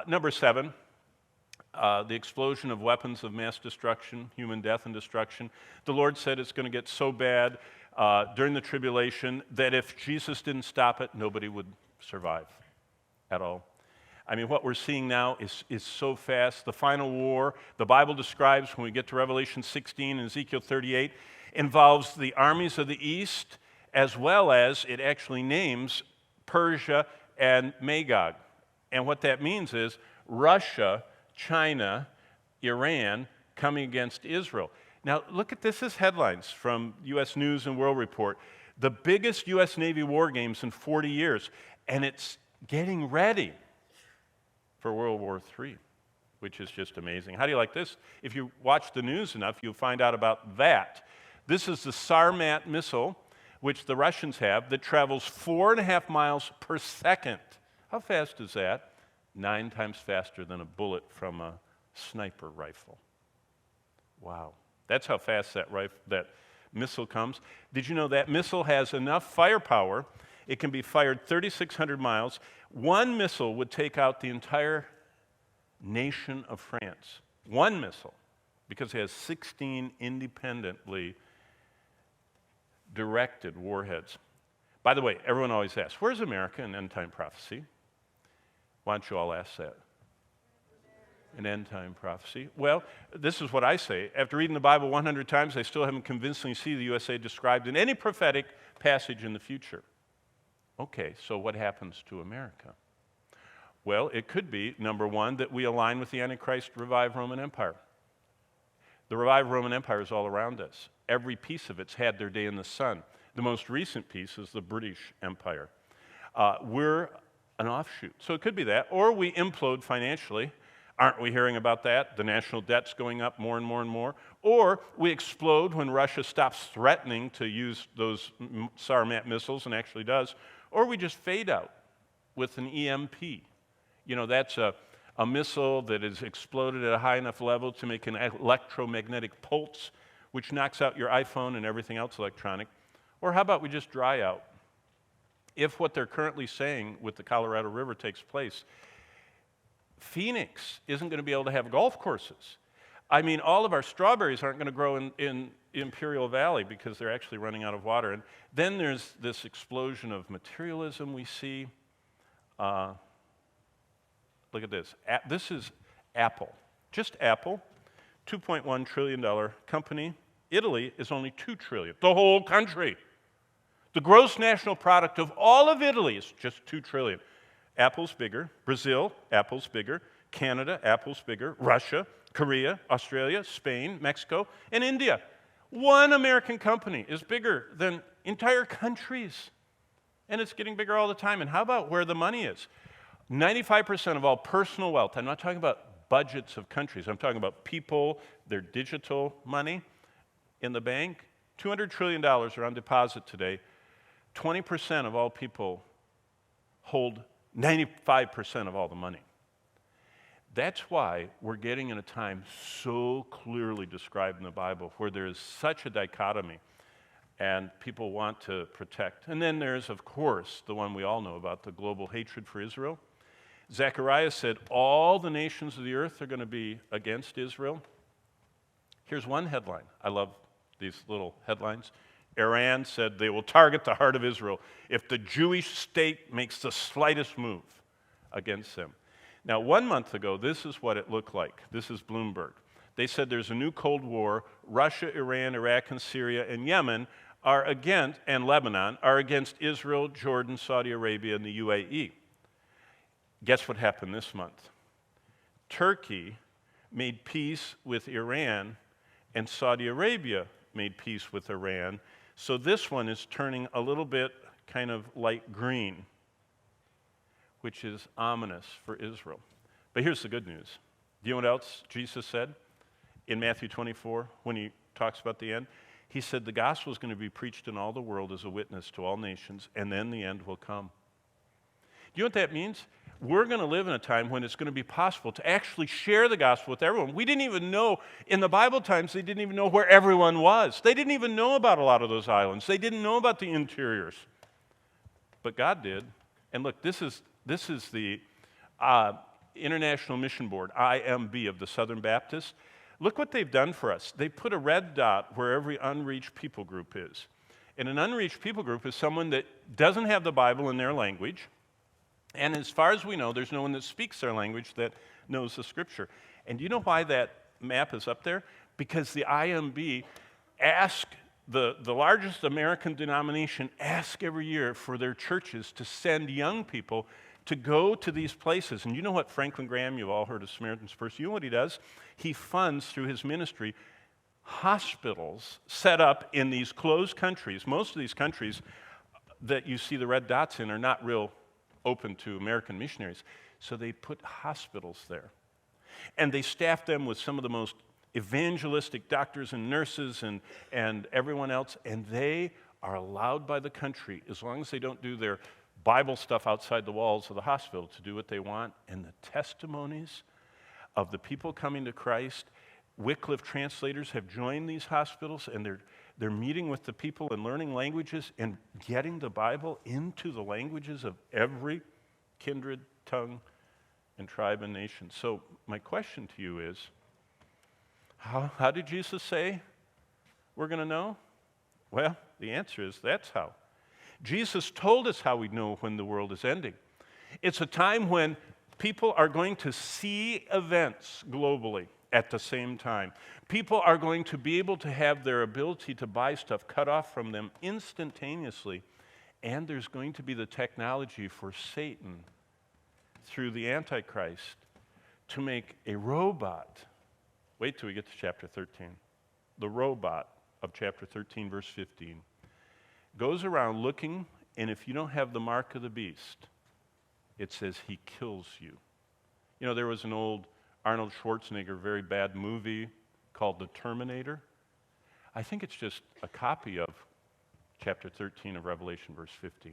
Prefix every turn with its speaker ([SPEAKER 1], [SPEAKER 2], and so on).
[SPEAKER 1] Number 7, the explosion of weapons of mass destruction, human death and destruction. The Lord said it's going to get so bad during the tribulation that if Jesus didn't stop it, nobody would survive at all. I mean, what we're seeing now is so fast. The final war, the Bible describes when we get to Revelation 16 and Ezekiel 38, involves the armies of the east, as well as it actually names Persia and Magog. And what that means is Russia, China, Iran coming against Israel. Now, look at this as headlines from U.S. News and World Report. The biggest U.S. Navy war games in 40 years, and it's getting ready for World War III, which is just amazing. How do you like this? If you watch the news enough, you'll find out about that. This is the Sarmat missile, which the Russians have, that travels 4.5 miles per second. How fast is that? 9 times faster than a bullet from a sniper rifle. Wow. That's how fast that missile comes. Did you know that missile has enough firepower? It can be fired 3,600 miles. One missile would take out the entire nation of France. One missile, because it has 16 independently directed warheads. By the way, everyone always asks, where's America in end-time prophecy? Why don't you all ask that? An end-time prophecy? Well, this is what I say. After reading the Bible 100 times, I still haven't convincingly seen the USA described in any prophetic passage in the future. Okay, so what happens to America? Well, it could be, number 1, that we align with the Antichrist revived Roman Empire. The revived Roman Empire is all around us. Every piece of it's had their day in the sun. The most recent piece is the British Empire. We're an offshoot. So it could be that. Or we implode financially. Aren't we hearing about that? The national debt's going up more and more and more. Or we explode when Russia stops threatening to use those Sarmat missiles and actually does. Or we just fade out with an EMP. You know, that's a missile that is exploded at a high enough level to make an electromagnetic pulse, which knocks out your iPhone and everything else electronic. Or how about we just dry out? If what they're currently saying with the Colorado River takes place, Phoenix isn't going to be able to have golf courses. I mean, all of our strawberries aren't going to grow in Imperial Valley because they're actually running out of water. And then there's this explosion of materialism we see. Look at this. This is Apple. Just Apple, $2.1 trillion company. Italy is only $2 trillion. The whole country. The gross national product of all of Italy is just $2 trillion. Apple's bigger. Brazil, Apple's bigger. Canada, Apple's bigger. Russia, Korea, Australia, Spain, Mexico, and India. One American company is bigger than entire countries. And it's getting bigger all the time. And how about where the money is? 95% of all personal wealth, I'm not talking about budgets of countries, I'm talking about people, their digital money in the bank. $200 trillion are on deposit today. 20% of all people hold 95% of all the money. That's why we're getting in a time so clearly described in the Bible where there is such a dichotomy and people want to protect. And then there's, of course, the one we all know about, the global hatred for Israel. Zechariah said all the nations of the earth are going to be against Israel. Here's one headline. I love these little headlines. Iran said they will target the heart of Israel if the Jewish state makes the slightest move against them. Now, 1 month ago, this is what it looked like. This is Bloomberg. They said there's a new Cold War. Russia, Iran, Iraq, and Syria, and Yemen are against, and Lebanon, are against Israel, Jordan, Saudi Arabia, and the UAE. Guess what happened this month? Turkey made peace with Iran, and Saudi Arabia made peace with Iran. So this one is turning a little bit kind of light green, which is ominous for Israel. But here's the good news. Do you know what else Jesus said in Matthew 24 when he talks about the end? He said the gospel is going to be preached in all the world as a witness to all nations, and then the end will come. Do you know what that means? We're going to live in a time when it's going to be possible to actually share the gospel with everyone. We didn't even know, in the Bible times, they didn't even know where everyone was. They didn't even know about a lot of those islands. They didn't know about the interiors. But God did. And look, this is the International Mission Board, IMB, of the Southern Baptists, look what they've done for us. They put a red dot where every unreached people group is. And an unreached people group is someone that doesn't have the Bible in their language, and as far as we know, there's no one that speaks their language that knows the Scripture. And do you know why that map is up there? Because the IMB ask the largest American denomination ask every year for their churches to send young people to go to these places. And you know what Franklin Graham, you've all heard of Samaritan's Purse, you know what he does? He funds through his ministry hospitals set up in these closed countries. Most of these countries that you see the red dots in are not real open to American missionaries. So they put hospitals there. And they staff them with some of the most evangelistic doctors and nurses and everyone else, and they are allowed by the country, as long as they don't do their Bible stuff outside the walls of the hospital, to do what they want. And the testimonies of the people coming to Christ, Wycliffe translators have joined these hospitals, and they're meeting with the people and learning languages and getting the Bible into the languages of every kindred, tongue, and tribe and nation. So my question to you is, how did Jesus say we're going to know? Well, the answer is that's how. Jesus told us how we know when the world is ending. It's a time when people are going to see events globally at the same time. People are going to be able to have their ability to buy stuff cut off from them instantaneously, and there's going to be the technology for Satan through the Antichrist to make a robot. Wait till we get to chapter 13. The robot of chapter 13, verse 15, goes around looking, and if you don't have the mark of the beast, it says he kills you. You know, there was an old Arnold Schwarzenegger very bad movie called The Terminator. I think it's just a copy of chapter 13 of Revelation, verse 15.